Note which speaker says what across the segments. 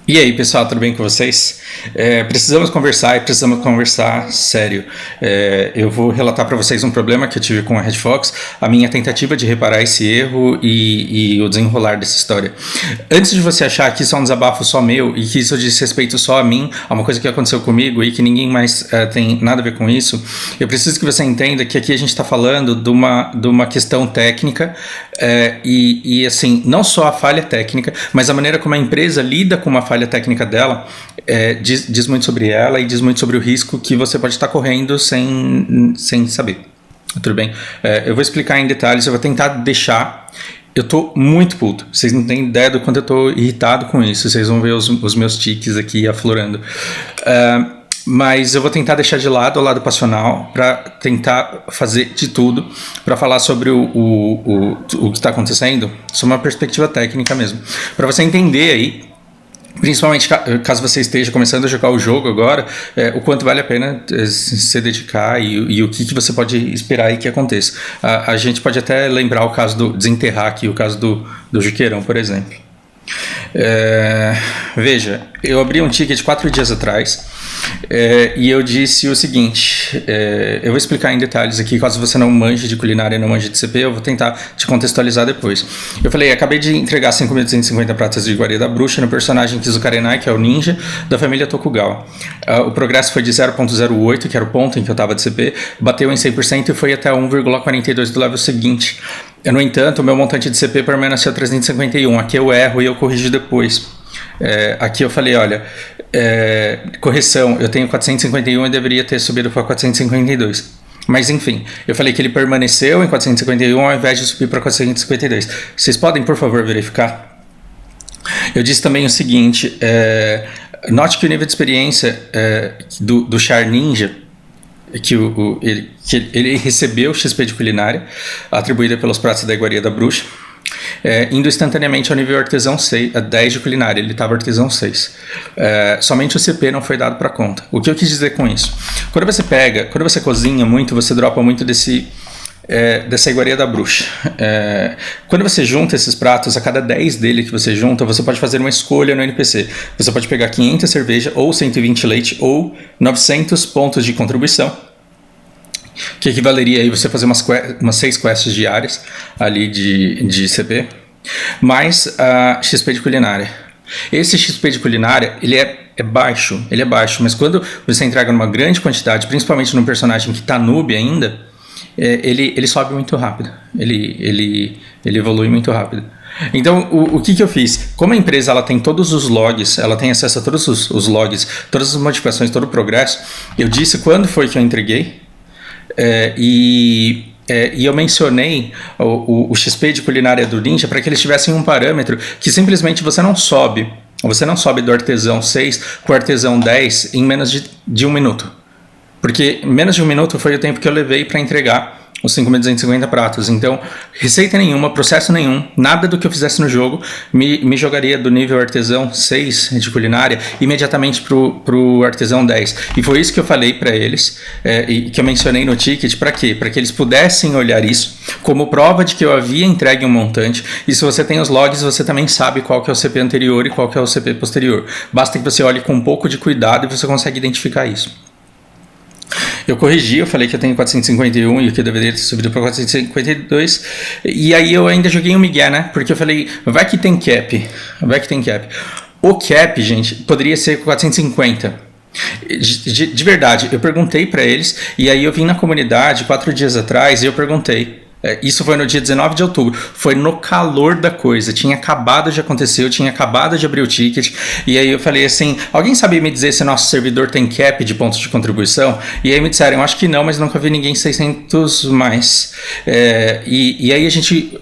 Speaker 1: E aí, pessoal, tudo bem com vocês? Precisamos conversar e precisamos conversar sério. Eu vou relatar para vocês um problema que eu tive com a Red Fox, a minha tentativa de reparar esse erro e o desenrolar dessa história. Antes de você achar que isso é um desabafo só meu e que isso diz respeito só a mim, a uma coisa que aconteceu comigo e que ninguém mais tem nada a ver com isso, eu preciso que você entenda que aqui a gente está falando de uma questão técnica e assim, não só a falha técnica, mas a maneira como a empresa lida com uma falha técnica dela diz muito sobre ela e diz muito sobre o risco que você pode estar correndo sem saber. Tudo bem? Eu vou explicar em detalhes, eu vou tentar deixar. Eu tô muito puto, vocês não têm ideia do quanto eu tô irritado com isso, vocês vão ver os meus tiques aqui aflorando. Mas eu vou tentar deixar de lado o lado passional para tentar fazer de tudo para falar sobre o que está acontecendo, sob uma perspectiva técnica mesmo. Para você entender aí, principalmente caso você esteja começando a jogar o jogo agora, o quanto vale a pena se dedicar e o que você pode esperar aí que aconteça. A gente pode até lembrar o caso do desenterrar aqui, o caso do Juqueirão, por exemplo. Veja, eu abri um ticket 4 dias atrás e eu disse o seguinte, eu vou explicar em detalhes aqui, caso você não manje de culinária e não manje de CP, eu vou tentar te contextualizar depois. Eu falei, acabei de entregar 5.250 pratas de iguaria da bruxa no personagem Kizukarenai, que é o ninja da família Tokugawa. O progresso foi de 0.08, que era o ponto em que eu estava de CP, bateu em 100% e foi até 1,42 do level seguinte. No entanto, o meu montante de CP permaneceu 351. Aqui eu erro e eu corrijo depois. Aqui eu falei, olha, correção, eu tenho 451 e deveria ter subido para 452. Mas enfim, eu falei que ele permaneceu em 451 ao invés de subir para 452. Vocês podem, por favor, verificar? Eu disse também o seguinte, note que o nível de experiência do Char Ninja, que ele recebeu XP de culinária atribuída pelos pratos da iguaria da bruxa, indo instantaneamente ao nível artesão 6, 10 de culinária, ele estava artesão 6. Somente o CP não foi dado para conta. O que eu quis dizer com isso? Quando você cozinha muito, você dropa muito dessa iguaria da bruxa. Quando você junta esses pratos, a cada 10 dele que você junta, você pode fazer uma escolha no NPC. Você pode pegar 500 cerveja, ou 120 leite, ou 900 pontos de contribuição, que equivaleria aí você fazer umas 6 quests diárias ali de CP, mais a XP de culinária. Esse XP de culinária, ele é baixo, mas quando você entrega numa grande quantidade, principalmente num personagem que está noob ainda, ele sobe muito rápido, ele evolui muito rápido. Então, o que eu fiz? Como a empresa ela tem todos os logs, ela tem acesso a todos os logs, todas as modificações, todo o progresso, eu disse quando foi que eu entreguei, e eu mencionei o XP de culinária do Ninja para que eles tivessem um parâmetro que simplesmente você não sobe do artesão 6 para o artesão 10 em menos de 1 minuto. Porque menos de 1 minuto foi o tempo que eu levei para entregar os 5.250 pratos. Então, receita nenhuma, processo nenhum, nada do que eu fizesse no jogo me jogaria do nível artesão 6 de culinária imediatamente pro artesão 10. E foi isso que eu falei para eles, e que eu mencionei no ticket. Para quê? Para que eles pudessem olhar isso como prova de que eu havia entregue um montante. E se você tem os logs, você também sabe qual que é o CP anterior e qual que é o CP posterior. Basta que você olhe com um pouco de cuidado e você consegue identificar isso. Eu corrigi, eu falei que eu tenho 451 e que eu deveria ter subido para 452. E aí eu ainda joguei um migué, né? Porque eu falei, vai que tem cap. O cap, gente, poderia ser 450. De verdade, eu perguntei para eles, e aí eu vim na comunidade 4 dias atrás e eu perguntei. Isso foi no dia 19 de outubro, foi no calor da coisa, tinha acabado de acontecer, eu tinha acabado de abrir o ticket, e aí eu falei assim, alguém sabe me dizer se nosso servidor tem cap de pontos de contribuição? E aí me disseram, eu acho que não, mas nunca vi ninguém 600 mais. E aí a gente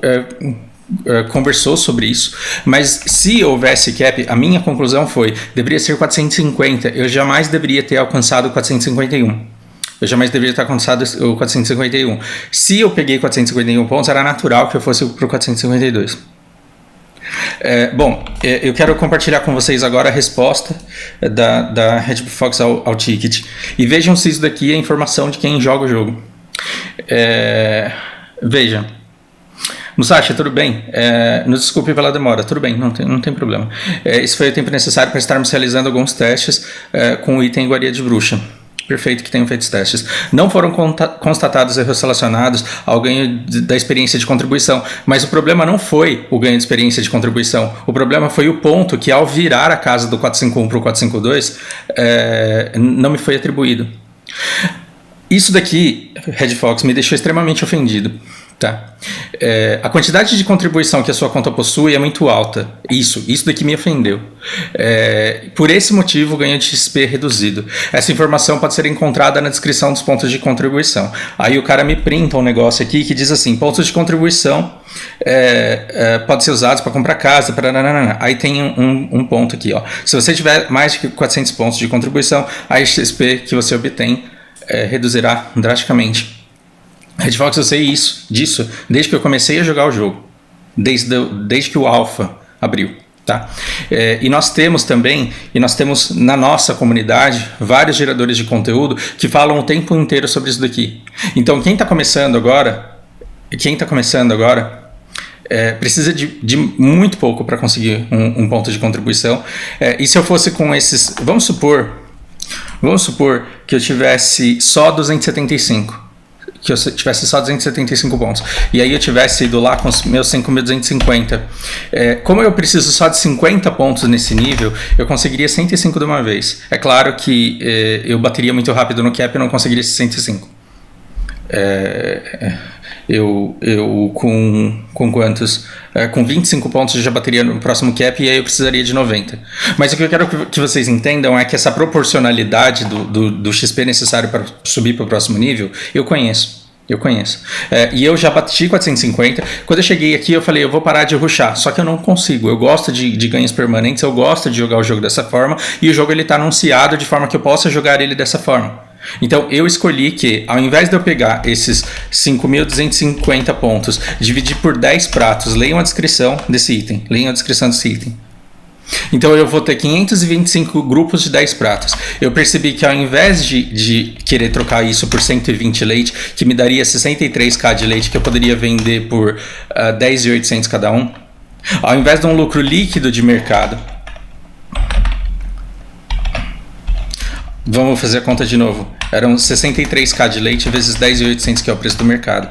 Speaker 1: conversou sobre isso, mas se houvesse cap, a minha conclusão foi, deveria ser 450, eu jamais deveria ter alcançado 451. Eu jamais deveria ter alcançado o 451. Se eu peguei 451 pontos, era natural que eu fosse para o 452. Eu quero compartilhar com vocês agora a resposta da Red Fox ao ticket. E vejam se isso daqui é informação de quem joga o jogo. Veja, Musashi, tudo bem? Nos desculpe pela demora, tudo bem, não tem problema. Esse foi o tempo necessário para estarmos realizando alguns testes com o item Iguaria de Bruxa. Perfeito que tenham feito os testes. Não foram constatados erros relacionados ao ganho da experiência de contribuição, mas o problema não foi o ganho de experiência de contribuição. O problema foi o ponto que, ao virar a casa do 451 para o 452, não me foi atribuído. Isso daqui, Red Fox, me deixou extremamente ofendido. Tá. A quantidade de contribuição que a sua conta possui é muito alta. Isso daqui me ofendeu. Por esse motivo, o ganho de XP é reduzido. Essa informação pode ser encontrada na descrição dos pontos de contribuição. Aí o cara me printa um negócio aqui que diz assim: pontos de contribuição podem ser usados para comprar casa. Aí tem um ponto aqui. Ó. Se você tiver mais de 400 pontos de contribuição, a XP que você obtém reduzirá drasticamente. Red Fox, eu sei disso desde que eu comecei a jogar o jogo, desde que o Alpha abriu, tá? E nós temos na nossa comunidade vários geradores de conteúdo que falam o tempo inteiro sobre isso daqui. Então quem está começando agora precisa de muito pouco para conseguir um ponto de contribuição. E se eu fosse com esses, vamos supor que eu tivesse só 275. Que eu tivesse só 275 pontos. E aí eu tivesse ido lá com os meus 5.250. Como eu preciso só de 50 pontos nesse nível, eu conseguiria 105 de uma vez. É claro que eu bateria muito rápido no cap e não conseguiria esses 105. Eu com quantos? Com 25 pontos eu já bateria no próximo cap e aí eu precisaria de 90. Mas o que eu quero que vocês entendam é que essa proporcionalidade do XP necessário para subir para o próximo nível, eu conheço. E eu já bati 450. Quando eu cheguei aqui eu falei, eu vou parar de rushar. Só que eu não consigo. Eu gosto de ganhos permanentes, eu gosto de jogar o jogo dessa forma. E o jogo está anunciado de forma que eu possa jogar ele dessa forma. Então eu escolhi que, ao invés de eu pegar esses 5.250 pontos, dividir por 10 pratos, leiam a descrição desse item. Então eu vou ter 525 grupos de 10 pratos. Eu percebi que ao invés de querer trocar isso por 120 leite, que me daria 63k de leite que eu poderia vender por 10.800 cada um, ao invés de um lucro líquido de mercado, vamos fazer a conta de novo. Eram 63k de leite vezes 10.800, que é o preço do mercado.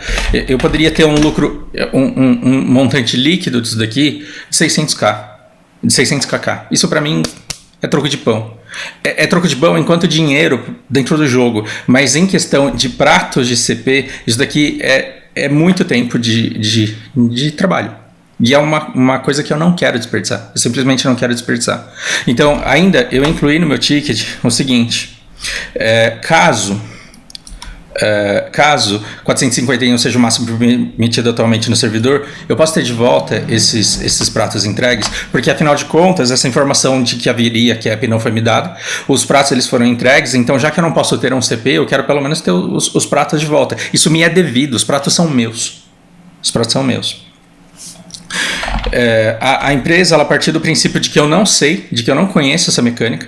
Speaker 1: Eu poderia ter um lucro, um montante líquido disso daqui de 600kk. Isso pra mim é troco de pão. É troco de pão enquanto dinheiro dentro do jogo. Mas em questão de pratos de CP, isso daqui é muito tempo de trabalho. E é uma coisa que eu não quero desperdiçar. Eu simplesmente não quero desperdiçar. Então, ainda eu incluí no meu ticket o seguinte: caso 451 seja o máximo permitido atualmente no servidor, eu posso ter de volta esses pratos entregues, porque afinal de contas essa informação de que haveria cap não foi me dada. Os pratos eles foram entregues, então já que eu não posso ter um CP, eu quero pelo menos ter os pratos de volta. Isso me é devido, os pratos são meus. A empresa ela partiu do princípio de que eu não sei, de que eu não conheço essa mecânica.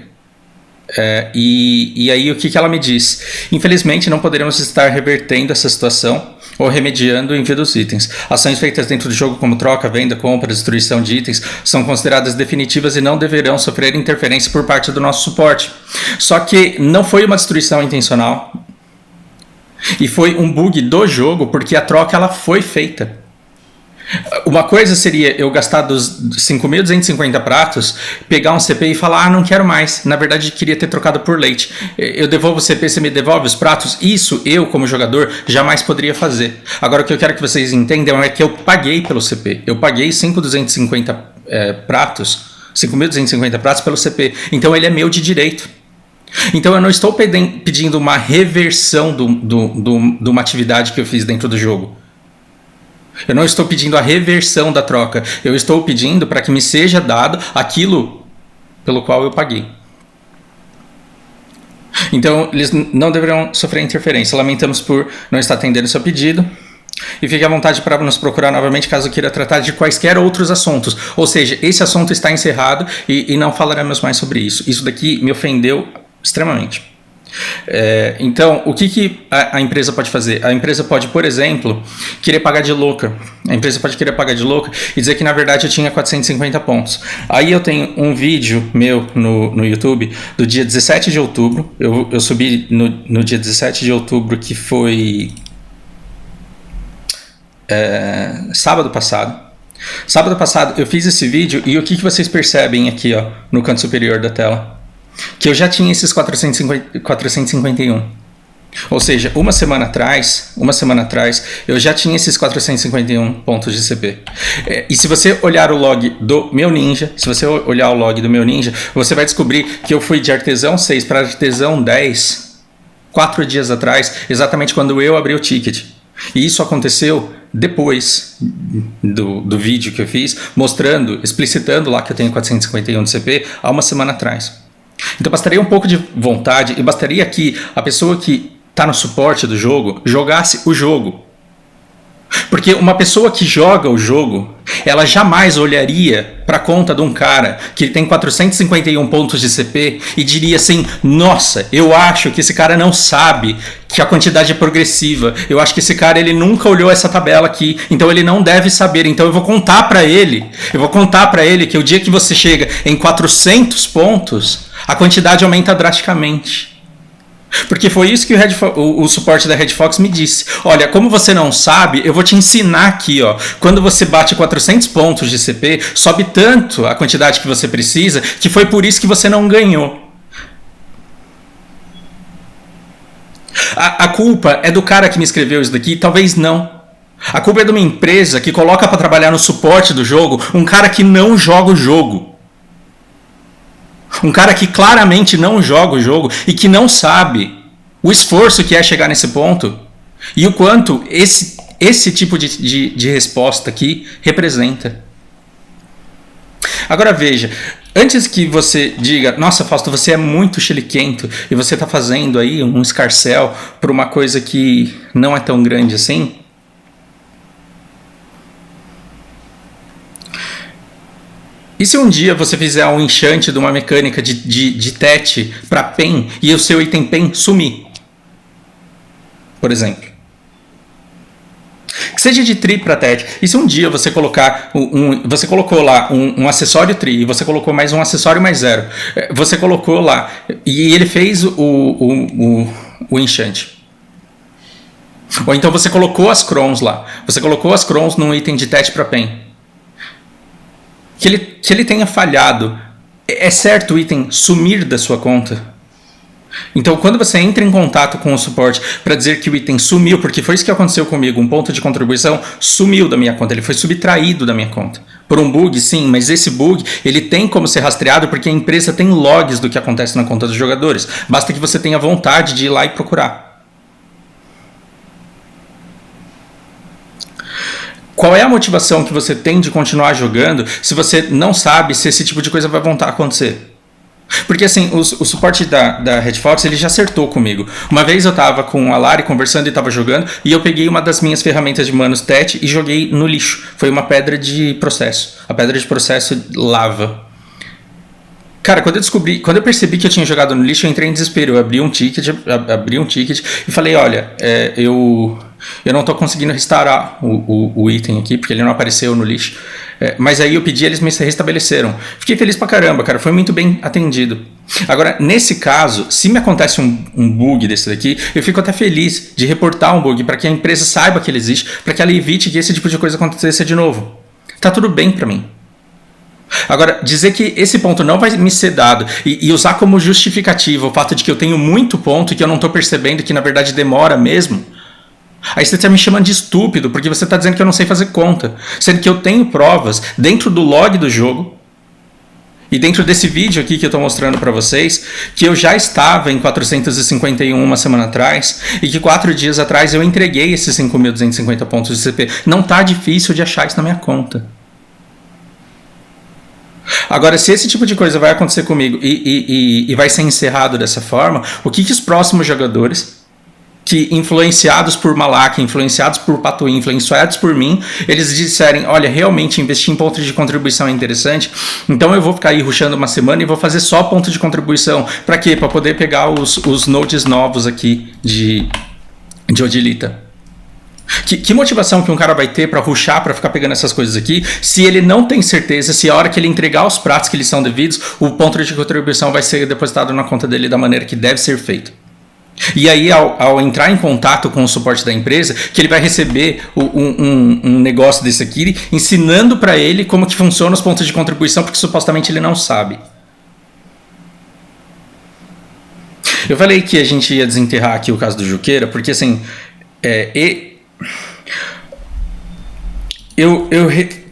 Speaker 1: E aí o que ela me diz? Infelizmente não poderemos estar revertendo essa situação ou remediando o envio dos itens. Ações feitas dentro do jogo como troca, venda, compra, destruição de itens são consideradas definitivas e não deverão sofrer interferência por parte do nosso suporte. Só que não foi uma destruição intencional e foi um bug do jogo, porque a troca ela foi feita. Uma coisa seria eu gastar dos 5.250 pratos, pegar um CP e falar, não quero mais, na verdade queria ter trocado por leite. Eu devolvo o CP, você me devolve os pratos? Isso eu, como jogador, jamais poderia fazer. Agora o que eu quero que vocês entendam é que eu paguei pelo CP. Eu paguei 5.250 pratos pelo CP. Então ele é meu de direito. Então eu não estou pedindo uma reversão de uma atividade que eu fiz dentro do jogo. Eu não estou pedindo a reversão da troca. Eu estou pedindo para que me seja dado aquilo pelo qual eu paguei. Então, eles não deverão sofrer interferência. Lamentamos por não estar atendendo seu pedido. E fique à vontade para nos procurar novamente caso queira tratar de quaisquer outros assuntos. Ou seja, esse assunto está encerrado e não falaremos mais sobre isso. Isso daqui me ofendeu extremamente. Então, o que a empresa pode fazer? A empresa pode, por exemplo, querer pagar de louca. A empresa pode querer pagar de louca e dizer que, na verdade, eu tinha 450 pontos. Aí eu tenho um vídeo meu no YouTube do dia 17 de outubro. Eu subi no dia 17 de outubro, que foi sábado passado. Sábado passado eu fiz esse vídeo e o que vocês percebem aqui, ó, no canto superior da tela? Que eu já tinha esses 451. Ou seja, uma semana atrás, eu já tinha esses 451 pontos de CP. E se você olhar o log do meu ninja, você vai descobrir que eu fui de artesão 6 para artesão 10 4 dias atrás, exatamente quando eu abri o ticket. E isso aconteceu depois do vídeo que eu fiz, mostrando, explicitando lá que eu tenho 451 de CP há uma semana atrás. Então bastaria um pouco de vontade e bastaria que a pessoa que está no suporte do jogo jogasse o jogo. Porque uma pessoa que joga o jogo, ela jamais olharia para a conta de um cara que tem 451 pontos de CP e diria assim: nossa, eu acho que esse cara não sabe que a quantidade é progressiva, eu acho que esse cara ele nunca olhou essa tabela aqui, então ele não deve saber, então eu vou contar para ele que o dia que você chega em 400 pontos, a quantidade aumenta drasticamente. Porque foi isso que o suporte da Red Fox me disse. Olha, como você não sabe, eu vou te ensinar aqui, ó. Quando você bate 400 pontos de CP, sobe tanto a quantidade que você precisa, que foi por isso que você não ganhou. A culpa é do cara que me escreveu isso daqui? Talvez não. A culpa é de uma empresa que coloca para trabalhar no suporte do jogo um cara que não joga o jogo. Um cara que claramente não joga o jogo e que não sabe o esforço que é chegar nesse ponto e o quanto esse tipo de resposta aqui representa. Agora veja, antes que você diga: nossa, Fausto, você é muito chiliquento e você está fazendo aí um escarcéu por uma coisa que não é tão grande assim, e se um dia você fizer um enchante de uma mecânica de TET para PEN e o seu item PEN sumir? Por exemplo. Que seja de tri para TET. E se um dia você colocar você colocou lá um acessório tri e você colocou mais um acessório mais 0. Você colocou lá e ele fez o enchante. Ou então você colocou as crons lá. Você colocou as crons num item de TET para PEN. Que ele tenha falhado, é certo o item sumir da sua conta? Então, quando você entra em contato com o suporte para dizer que o item sumiu, porque foi isso que aconteceu comigo, um ponto de contribuição sumiu da minha conta, ele foi subtraído da minha conta. Por um bug, sim, mas esse bug ele tem como ser rastreado porque a empresa tem logs do que acontece na conta dos jogadores. Basta que você tenha vontade de ir lá e procurar. Qual é a motivação que você tem de continuar jogando se você não sabe se esse tipo de coisa vai voltar a acontecer? Porque assim, o suporte da Red Fox ele já acertou comigo. Uma vez eu estava com a Lari conversando e estava jogando e eu peguei uma das minhas ferramentas de manos TET e joguei no lixo. Foi uma pedra de processo. A pedra de processo lava. Cara, quando eu percebi que eu tinha jogado no lixo, eu entrei em desespero. Eu abri um ticket e falei: olha, eu não estou conseguindo restaurar o item aqui, porque ele não apareceu no lixo. Mas aí eu pedi e eles me restabeleceram. Fiquei feliz pra caramba, cara. Foi muito bem atendido. Agora, nesse caso, se me acontece um bug desse daqui, eu fico até feliz de reportar um bug para que a empresa saiba que ele existe, para que ela evite que esse tipo de coisa aconteça de novo. Tá tudo bem pra mim. Agora, dizer que esse ponto não vai me ser dado e usar como justificativa o fato de que eu tenho muito ponto e que eu não estou percebendo que na verdade demora mesmo, aí você está me chamando de estúpido porque você está dizendo que eu não sei fazer conta, sendo que eu tenho provas dentro do log do jogo e dentro desse vídeo aqui que eu estou mostrando para vocês que eu já estava em 451 uma semana atrás e que 4 dias atrás eu entreguei esses 5.250 pontos de CP. Não está difícil de achar isso na minha conta. Agora, se esse tipo de coisa vai acontecer comigo e vai ser encerrado dessa forma, o que os próximos jogadores que influenciados por Malak, influenciados por Patuim, influenciados por mim, eles disserem, olha, realmente investir em ponto de contribuição é interessante, então eu vou ficar aí rushando uma semana e vou fazer só ponto de contribuição. Para quê? Para poder pegar os nodes novos aqui de Odilita. Que motivação que um cara vai ter para rushar, para ficar pegando essas coisas aqui, se ele não tem certeza, se a hora que ele entregar os pratos que lhes são devidos, o ponto de contribuição vai ser depositado na conta dele da maneira que deve ser feito. E aí, ao entrar em contato com o suporte da empresa, que ele vai receber um negócio desse aqui, ensinando para ele como que funciona os pontos de contribuição, porque supostamente ele não sabe. Eu falei que a gente ia desenterrar aqui o caso do Juqueira, porque assim,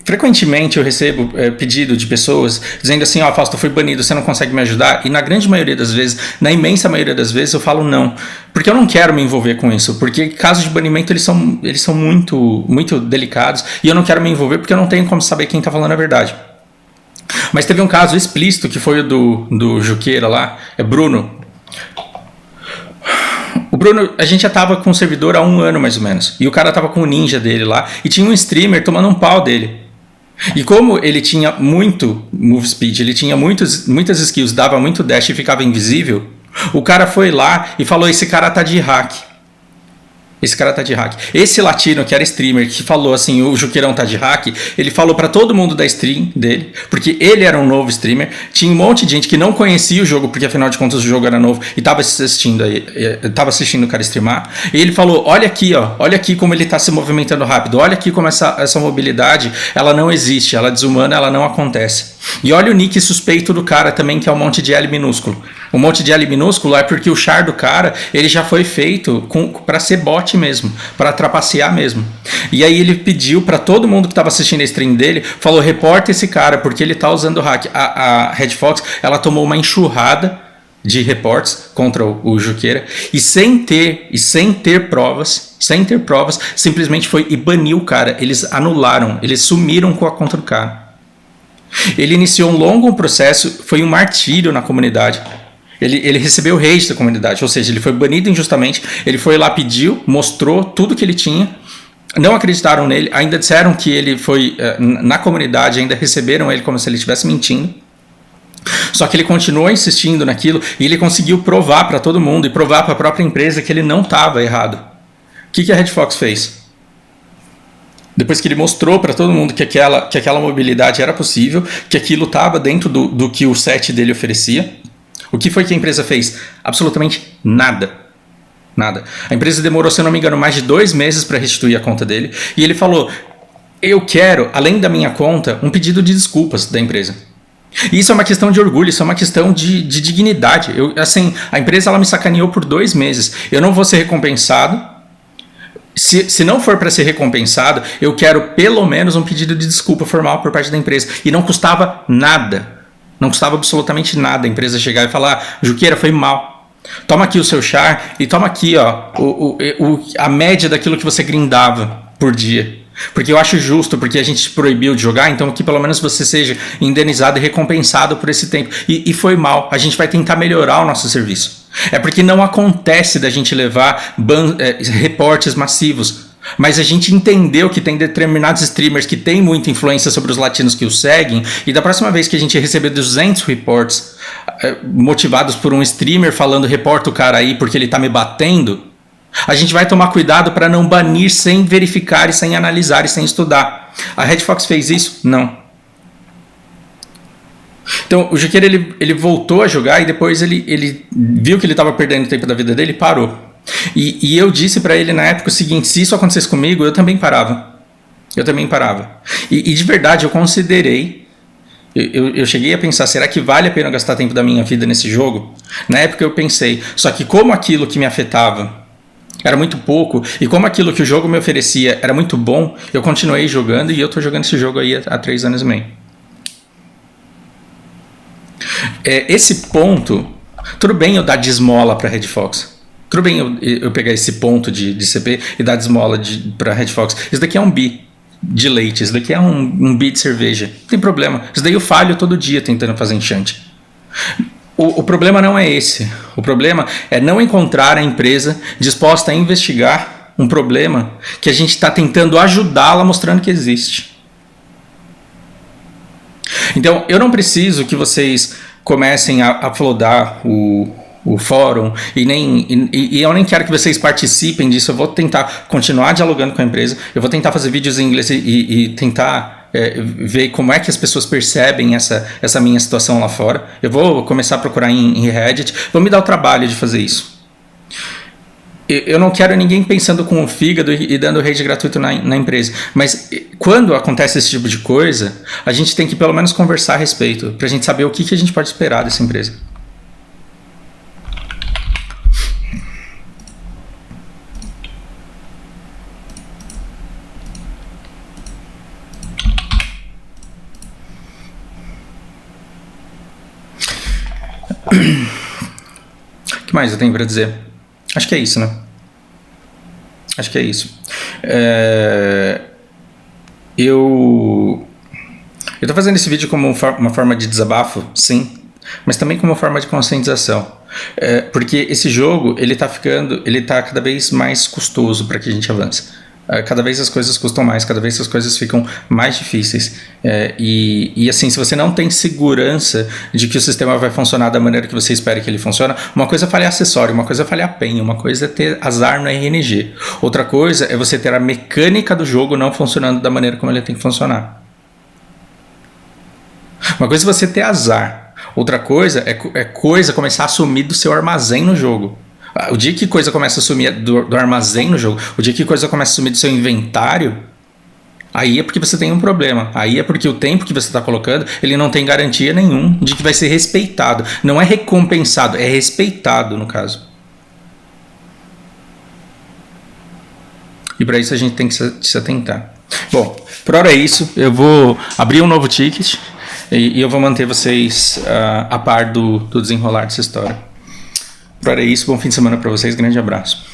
Speaker 1: frequentemente eu recebo pedido de pessoas dizendo assim, ó, Fausto, eu fui banido, você não consegue me ajudar? E na grande maioria das vezes, na imensa maioria das vezes, eu falo não, porque eu não quero me envolver com isso, porque casos de banimento eles são muito, muito delicados, e eu não quero me envolver porque eu não tenho como saber quem está falando a verdade. Mas teve um caso explícito, que foi o do Juqueira lá, Bruno. O Bruno, a gente já tava com o servidor há 1 ano mais ou menos, e o cara tava com o ninja dele lá, e tinha um streamer tomando um pau dele. E como ele tinha muito move speed, ele tinha muitas skills, dava muito dash e ficava invisível, o cara foi lá e falou, esse cara tá de hack. Esse cara tá de hack. Esse latino que era streamer, que falou assim, o Juqueirão tá de hack, ele falou pra todo mundo da stream dele, porque ele era um novo streamer, tinha um monte de gente que não conhecia o jogo, porque afinal de contas o jogo era novo, e tava assistindo o cara streamar, e ele falou, olha aqui, ó, olha aqui como ele tá se movimentando rápido, olha aqui como essa mobilidade, ela não existe, ela é desumana, ela não acontece. E olha o nick suspeito do cara também, que é um monte de L minúsculo. Um monte de L minúsculo é porque o char do cara, ele já foi feito para ser bot mesmo, para trapacear mesmo. E aí ele pediu para todo mundo que estava assistindo a stream dele, falou, reporta esse cara, porque ele tá usando o hack. A Red Fox, ela tomou uma enxurrada de reportes contra o Juqueira, e sem ter provas, simplesmente foi e baniu o cara. Eles anularam, eles sumiram com a conta do cara. Ele iniciou um longo processo, foi um martírio na comunidade. Ele recebeu rage da comunidade, ou seja, ele foi banido injustamente, ele foi lá, pediu, mostrou tudo que ele tinha, não acreditaram nele, ainda disseram que ele foi na comunidade, ainda receberam ele como se ele estivesse mentindo. Só que ele continuou insistindo naquilo e ele conseguiu provar para todo mundo e provar para a própria empresa que ele não estava errado. O que a Red Fox fez? Depois que ele mostrou para todo mundo que aquela mobilidade era possível, que aquilo estava dentro do que o set dele oferecia, o que foi que a empresa fez? Absolutamente nada. Nada. A empresa demorou, se eu não me engano, mais de 2 meses para restituir a conta dele, e ele falou, eu quero, além da minha conta, um pedido de desculpas da empresa. E isso é uma questão de orgulho, isso é uma questão de dignidade. A empresa ela me sacaneou por 2 meses, eu não vou ser recompensado. Se não for para ser recompensado, eu quero pelo menos um pedido de desculpa formal por parte da empresa. E não custava nada. Não custava absolutamente nada a empresa chegar e falar, Juqueira, foi mal. Toma aqui o seu char e toma aqui ó, a média daquilo que você grindava por dia. Porque eu acho justo, porque a gente te proibiu de jogar, então que pelo menos você seja indenizado e recompensado por esse tempo. E foi mal, a gente vai tentar melhorar o nosso serviço. É porque não acontece da gente levar reportes massivos, mas a gente entendeu que tem determinados streamers que têm muita influência sobre os latinos que o seguem, e da próxima vez que a gente receber 200 reports motivados por um streamer falando, reporta o cara aí porque ele tá me batendo, a gente vai tomar cuidado para não banir sem verificar e sem analisar e sem estudar. A Red Fox fez isso? Não. Então o Juqueira ele voltou a jogar e depois ele viu que ele estava perdendo tempo da vida dele e parou. E eu disse para ele na época o seguinte, se isso acontecesse comigo, eu também parava. E de verdade eu considerei, eu cheguei a pensar, será que vale a pena gastar tempo da minha vida nesse jogo? Na época eu pensei, só que como aquilo que me afetava era muito pouco, e como aquilo que o jogo me oferecia era muito bom, eu continuei jogando, e eu tô jogando esse jogo aí há 3 anos e meio. Esse ponto, tudo bem eu dar de esmola pra Red Fox, tudo bem eu pegar esse ponto de CP e dar de esmola pra Red Fox, isso daqui é um bi de leite, isso daqui é um bi de cerveja, não tem problema, isso daí eu falho todo dia tentando fazer enchante. O problema não é esse. O problema é não encontrar a empresa disposta a investigar um problema que a gente está tentando ajudá-la mostrando que existe. Então, eu não preciso que vocês comecem a flodar o fórum e eu nem quero que vocês participem disso. Eu vou tentar continuar dialogando com a empresa, eu vou tentar fazer vídeos em inglês e tentar ver como é que as pessoas percebem essa minha situação lá fora. Eu vou começar a procurar em Reddit, vou me dar o trabalho de fazer isso. Eu não quero ninguém pensando com o fígado e dando rede gratuito na empresa. Mas quando acontece esse tipo de coisa, a gente tem que pelo menos conversar a respeito, pra gente saber o que a gente pode esperar dessa empresa. O que mais eu tenho pra dizer? Acho que é isso, né? Acho que é isso. Eu tô fazendo esse vídeo como uma forma de desabafo, sim, mas também como uma forma de conscientização. Porque esse jogo, ele tá cada vez mais custoso para que a gente avance. Cada vez as coisas custam mais, cada vez as coisas ficam mais difíceis. E assim, se você não tem segurança de que o sistema vai funcionar da maneira que você espera que ele funcione, uma coisa é falhar acessório, uma coisa é falhar penha, uma coisa é ter azar no RNG. Outra coisa é você ter a mecânica do jogo não funcionando da maneira como ele tem que funcionar. Uma coisa é você ter azar. Outra coisa é coisa começar a sumir do seu armazém no jogo. O dia que coisa começa a sumir do armazém no jogo, o dia que coisa começa a sumir do seu inventário, aí é porque você tem um problema. Aí é porque o tempo que você está colocando, ele não tem garantia nenhum de que vai ser respeitado. Não é recompensado, é respeitado no caso. E para isso a gente tem que se atentar. Bom, por hora é isso. Eu vou abrir um novo ticket e eu vou manter vocês a par do desenrolar dessa história. Por hora é isso, bom fim de semana para vocês, grande abraço.